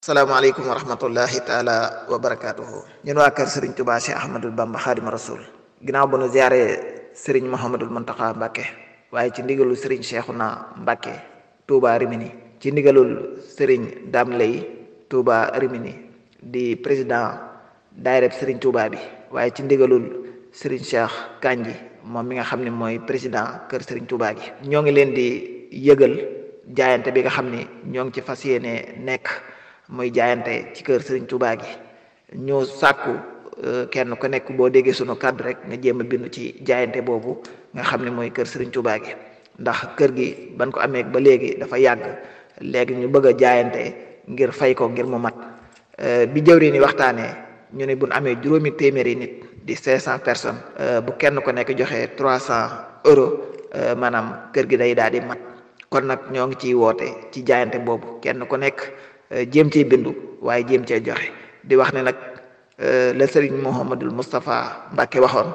salaamaaleykum wa rahmatullahi taala wa barakaatuhu ñun waa kër Serigne Touba Cheikh Ahmadul Bamba Xaadima Rasul ginnaaw ba nu ziaree Serigne Mouhamadul Mountakha Mbacké waaye ci ndigalul Serigne Cheikhouna Mbacké Touba Rimini ci ndigalul Serigne Dame Lay Touba Rimini di président daayira Serigne Touba bi waaye ci ndigalul Serigne Cheikh Kanji moom mi nga xam ne mooy président kër Serigne Touba gi ñoo ngi leen di yëgal jaayante bi nga xam ni ñoo ngi ci fas yéene nekk. mooy jaayante ci kër Serigne Touba gi ñu sàkku kenn ku nekk boo déggee sunu kàddu rek nga jéem a bindu ci jaayante boobu nga xam ne mooy kër Serigne Touba gi ndax kër gi ban ko amee ba léegi dafa yàgg léegi ñu bëgg a jaayante ngir fay ko ngir mu mat bi jëwri ni waxtaanee ñu ne bu ñu amee juróomi téeméeri nit di 500 personnes bu kenn ku nekk joxe 300 euros maanaam kër gi day daal di mat kon nag ñoo ngi ciy woote ci jaayante boobu kenn ku nekk. jéem cee bindu waaye jéem cee joxe di wax ne nag la Serigne Mouhamadul Moustapha Mbacké waxoon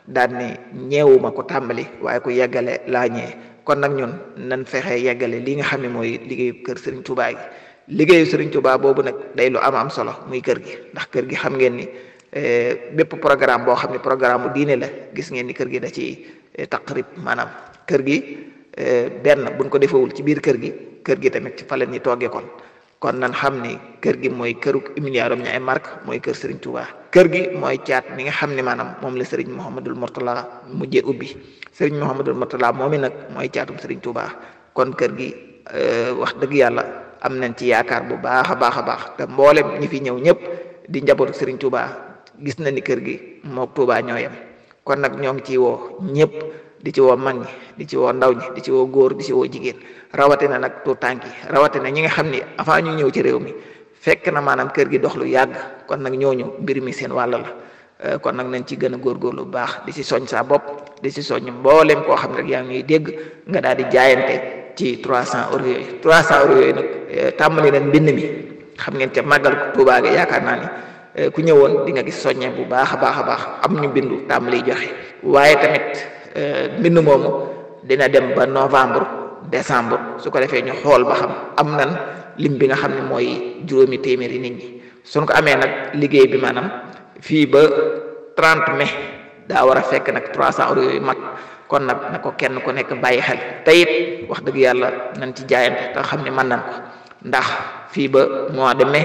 daan ni ñeewuma ko tàmbali waaye ku yeggale laa ñee kon nag ñun nan fexe yeggale li nga xam ne mooy liggéeyu kër Serigne Touba gi liggéeyu Serigne Touba boobu nag day lu am solo muy kër gi ndax kër gi xam ngeen ni bépp programme boo xam ne programme bu diine la gis ngeen ni kër gi da ci taqrib maanaam kër gi benn buñ ko defewul ci biir kër gi tamit ci fa la ñuy toggee kon nan xam ni kër gi mooy këruk Emilia-Romagna ay marque mooy kër Serigne Touba kër gi mooy caat mi nga xam ne maanaam moom la Serigne Mouhamadul Mourtala mujjee ubbi Serigne Mouhamadul Mourtala moom i nag mooy caatum Serigne Touba kon kër gi wax dëgg yàlla am nañ ci yaakaar bu baax a baax te mboolem ñi fi ñëw ñëpp di njabootu Serigne Touba gis na ni kër gi mook Touba ñoo yem kon nag ñoo ngi ciy woo ñëpp di ci woo mag ñi di ci woo ndaw ñi di ci woo góor di ci woo jigéen rawatina nag tuut tànk yi rawatina ñi nga xam ni avant ñu ñëw ci réew mi fekk na maanaam kër gi dox lu yàgg kon nag ñooñu mbir mi seen wàll la kon nag nañ ci gën a góorgóorlu bu baax di ci soñ sa bopp di ci soñ mbooleem koo xam ne rek yaa ngi dégg nga daal di jaayante ci 300 euros yooyu 300 euros yooyu nag tàmbali nañ mbind mi xam ngeen ca màggal Tuubaa gi yaakaar naa ni ku ñëwoon di nga gis soññe bu baax a baax am ñu bindu tàmbali joxe waaye tamit mbind moomu dina dem ba novembre décembre su ko defee ñu xool ba xam am nan lim bi nga xam ne mooy juróomi téeméeri nit ñi suñ ko amee nag liggéey bi maanaam fii ba 30 mai daa war a fekk nag 300 euros yooyu mat kon nag na ko kenn ku nekk bàyyi xel te it wax dëgg yàlla nañ ci jaayante te xam ne mën nañ ko ndax fii ba mois de mai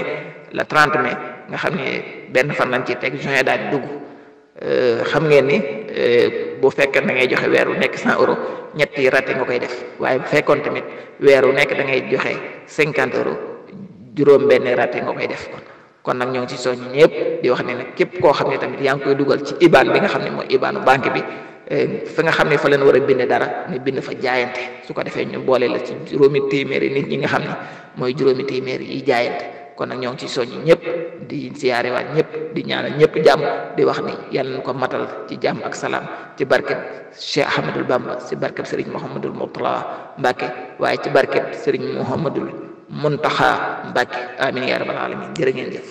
la 30 mai nga xam ne benn fan lañ ci teg juin daal di dugg xam ngeen ni bu fekkee da ngay joxe weer wu nekk 100 euros ñetti raté nga koy def waaye bu fekkoon tamit weer wu nekk da ngay joxe 50 euros juróom benn raté nga koy def kon nag ñoo ngi ci soññ ñëpp di wax ne nag képp koo xam ne tamit yaa ngi koy dugal ci IBAN bi nga xam ne mooy IBANu banque bi fa nga xam ne fa leen war a bind dara ñu bind fa jaayante su ko defee ñu boole la ci juróomi téeméeri nit ñi nga xam ne mooy juróomi téeméeri yi jaayante kon nag ñoo ngi ci soññ ñëpp di siyaare waat ñëpp di ñaanal ñëpp jàmm di wax ni yàlla na ko matal ci jàmm ak salaam ci barkeb Cheikh Ahmadul Bamba ci barkeb Serigne Mouhamadul Mourtala Mbacké waaye ci barkeb Serigne Mouhamadul Mountakha Mbacké amin ya rabbal alamin jërë ngeen jëf